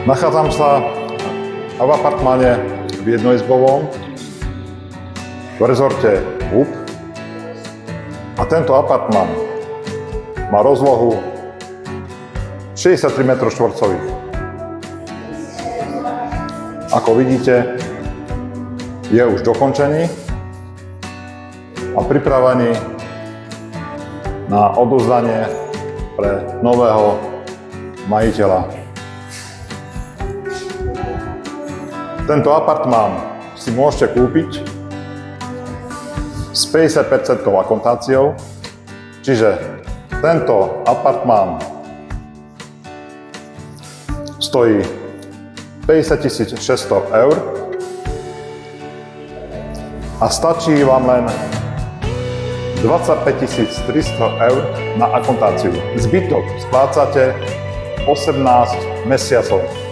Nachádzam sa v apartmáne v jednoizbovom v rezorte HUB a tento apartmán má rozlohu 63 m². Ako vidíte, je už dokončený a pripravený na odovzdanie pre nového majiteľa. Tento apartmán si môžete kúpiť s 50% akontáciou, čiže tento apartmán stojí 50 600 eur a stačí vám len 25 300 eur na akontáciu. Zbytok splácate 18 mesiacov.